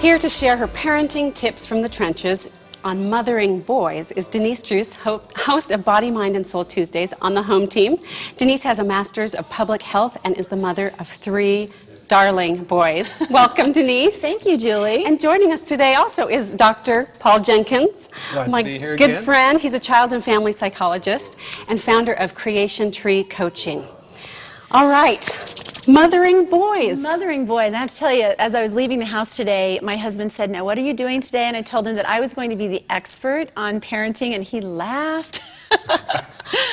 Here to share her parenting tips from the trenches on mothering boys is Denise Druce, host of Body, Mind, and Soul Tuesdays on the home team. Denise has a master's of public health and is the mother of 3 darling boys. Welcome, Denise. Thank you, Julie. And joining us today also is Dr. Paul Jenkins, my good friend. He's a child and family psychologist and founder of Creation Tree Coaching. All right, mothering boys. Mothering boys. I have to tell you, as I was leaving the house today, my husband said, "Now, what are you doing today?" And I told him that I was going to be the expert on parenting, and he laughed.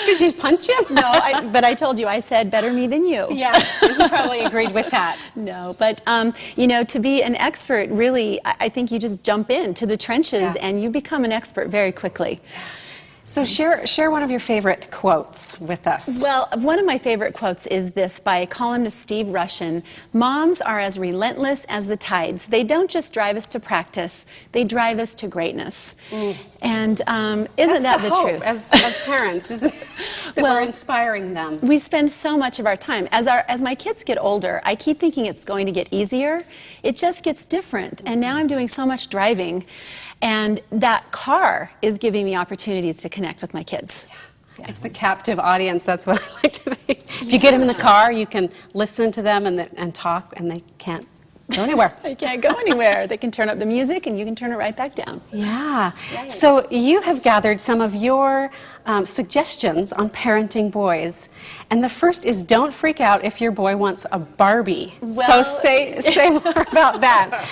Did you punch him? No, but I told you, I said, better me than you. Yeah, he probably agreed with that. No, but, you know, to be an expert, really, I think you just jump into the trenches and you become an expert very quickly. So share one of your favorite quotes with us. Well, one of my favorite quotes is this by columnist Steve Rushin. "Moms are as relentless as the tides. They don't just drive us to practice, they drive us to greatness." And isn't that the truth? As parents, isn't it? That we're inspiring them. We spend so much of our time. As my kids get older, I keep thinking it's going to get easier. It just gets different. And now I'm doing so much driving. And that car is giving me opportunities to connect with my kids. Yeah. It's the captive audience. That's what I like to think. If you get them in the car, you can listen to them and talk, and they can't go anywhere. They can't go anywhere. They can turn up the music, and you can turn it right back down. Yeah. So you have gathered some of your suggestions on parenting boys. And the first is, don't freak out if your boy wants a Barbie. Well, so say more about that.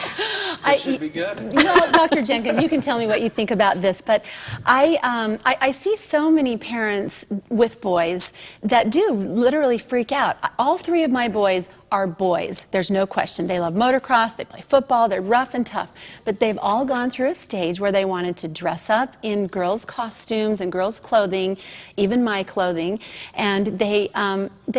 This should be good. Well, Dr. Jenkins, you can tell me what you think about this, but I see so many parents with boys that do literally freak out. All 3 of my boys are boys. There's no question. They love motocross, they play football, they're rough and tough, but they've all gone through a stage where they wanted to dress up in girls' costumes and girls' clothing, even my clothing, and they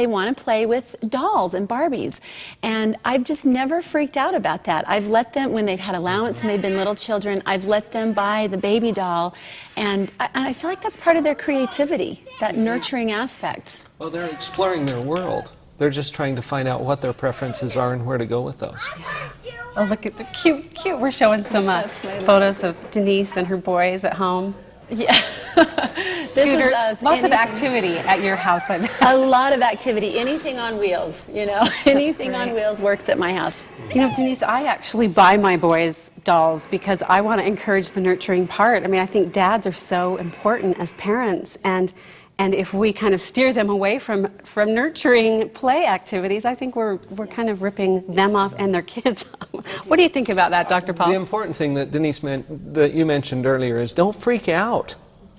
want to play with dolls and Barbies. And I've just never freaked out about that. I've let them, when they've had allowance and they've been little children, I've let them buy the baby doll, and I feel like that's part of their creativity, that nurturing aspect. Well, they're exploring their world. They're just trying to find out what their preferences are and where to go with those. Oh, look at the cute. We're showing some photos of Denise and her boys at home. Yeah. This is us. Lots of activity at your house, I bet. A lot of activity. Anything on wheels, you know. Anything on wheels works at my house. You know, Denise, I actually buy my boys dolls because I want to encourage the nurturing part. I mean, I think dads are so important as parents, and if we kind of steer them away from nurturing play activities, I think we're kind of ripping them off and their kids off. What do you think about that, Dr. Paul? The important thing that Denise that you mentioned earlier is don't freak out.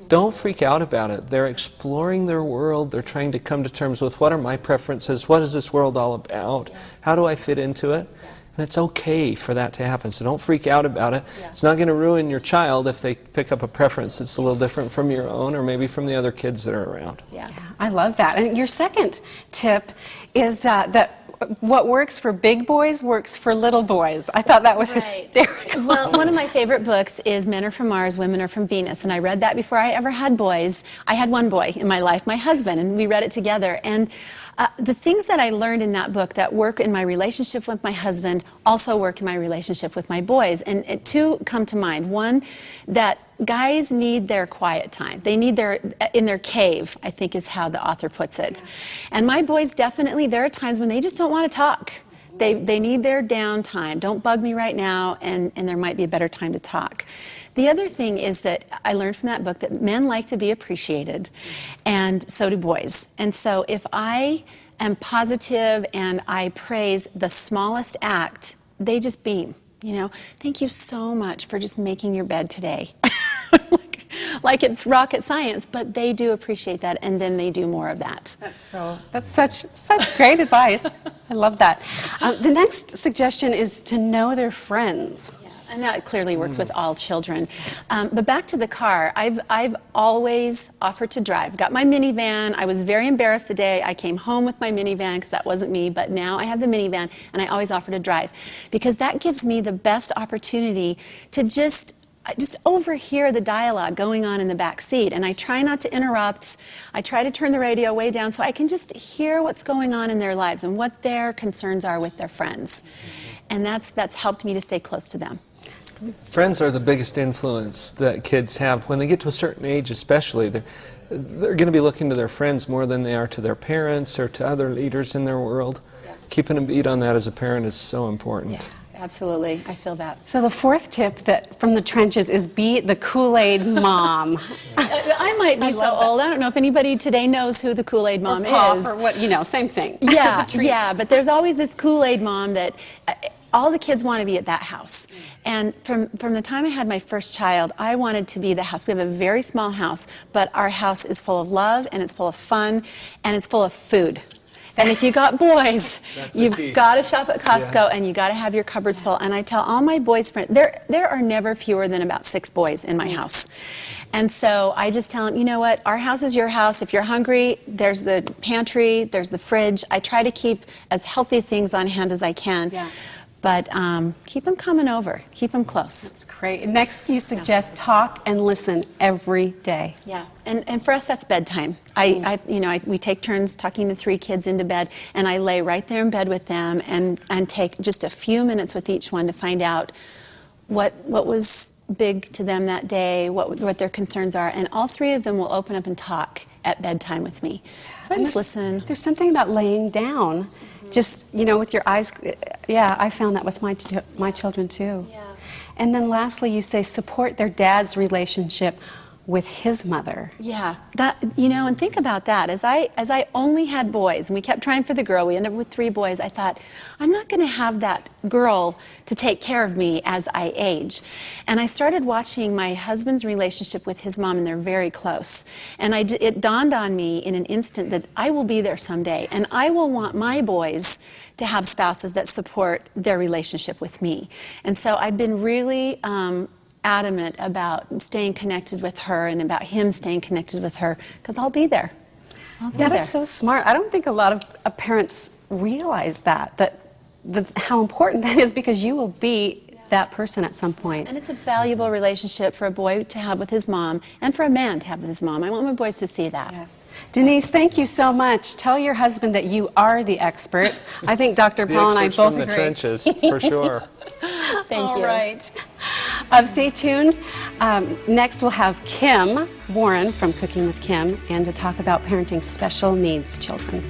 Don't freak out about it. They're exploring their world. They're trying to come to terms with, what are my preferences? What is this world all about? How do I fit into it? And it's okay for that to happen, so don't freak out about it. It's not going to ruin your child if they pick up a preference that's a little different from your own, or maybe from the other kids that are around. Yeah, I love that. And your second tip is that what works for big boys works for little boys. I thought that was hysterical. Well, one of my favorite books is Men Are From Mars, Women Are From Venus, and I read that before I ever had boys. I had one boy in my life, my husband, and we read it together. And the things that I learned in that book that work in my relationship with my husband also work in my relationship with my boys. And 2 come to mind. One, that guys need their quiet time. They need in their cave, I think is how the author puts it. And my boys definitely, there are times when they just don't want to talk. They need their downtime. Don't bug me right now, and there might be a better time to talk. The other thing is that I learned from that book that men like to be appreciated, and so do boys. And so if I am positive and I praise the smallest act, they just beam. You know, thank you so much for just making your bed today. like it's rocket science, but they do appreciate that, and then they do more of that. That's such great advice. I love that. The next suggestion is to know their friends. And that clearly works with all children. But back to the car, I've always offered to drive. Got my minivan. I was very embarrassed the day I came home with my minivan because that wasn't me, but now I have the minivan, and I always offer to drive because that gives me the best opportunity to just overhear the dialogue going on in the back seat, and I try not to interrupt. I try to turn the radio way down so I can just hear what's going on in their lives and what their concerns are with their friends. and that's helped me to stay close to them. Friends are the biggest influence that kids have. When they get to a certain age especially, they're going to be looking to their friends more than they are to their parents or to other leaders in their world. Yeah. Keeping a beat on that as a parent is so important. Yeah. Absolutely, I feel that. So the fourth tip that from the trenches is be the Kool-Aid mom. I might be so old. I don't know if anybody today knows who the Kool-Aid mom is. Or what, you know, same thing. Yeah, yeah, but there's always this Kool-Aid mom that all the kids want to be at that house. And from the time I had my first child, I wanted to be the house. We have a very small house, but our house is full of love, and it's full of fun, and it's full of food. And if you got boys, you've got to shop at Costco, and you got to have your cupboards full. And I tell all my boys' friends, there are never fewer than about 6 boys in my house. And so I just tell them, you know what, our house is your house. If you're hungry, there's the pantry, there's the fridge. I try to keep as healthy things on hand as I can. Yeah. But keep them coming over. Keep them close. That's great. Next, you suggest talk and listen every day. Yeah, and for us, that's bedtime. We take turns tucking the 3 kids into bed, and I lay right there in bed with them and take just a few minutes with each one to find out what was big to them that day, what their concerns are, and all 3 of them will open up and talk at bedtime with me. So I just listen. There's something about laying down. Just, you know, with your eyes, yeah, I found that with my children too. Yeah. And then lastly, you say support their dad's relationship with his mother. Yeah, that, you know, and think about that. As I only had boys, and we kept trying for the girl, we ended up with 3 boys, I thought, I'm not going to have that girl to take care of me as I age. And I started watching my husband's relationship with his mom, and they're very close. And it dawned on me in an instant that I will be there someday, and I will want my boys to have spouses that support their relationship with me. And so I've been really adamant about staying connected with her and about him staying connected with her, because I'll be there. That is so smart. I don't think a lot of parents realize that how important that is, because you will be that person at some point. And it's a valuable relationship for a boy to have with his mom and for a man to have with his mom. I want my boys to see that. Yes. Denise, thank you so much. Tell your husband that you are the expert. I think Dr. Paul and I both agree. The experts from the trenches, for sure. Thank you. All right. Stay tuned. Next, we'll have Kim Warren from Cooking with Kim, and to talk about parenting special needs children.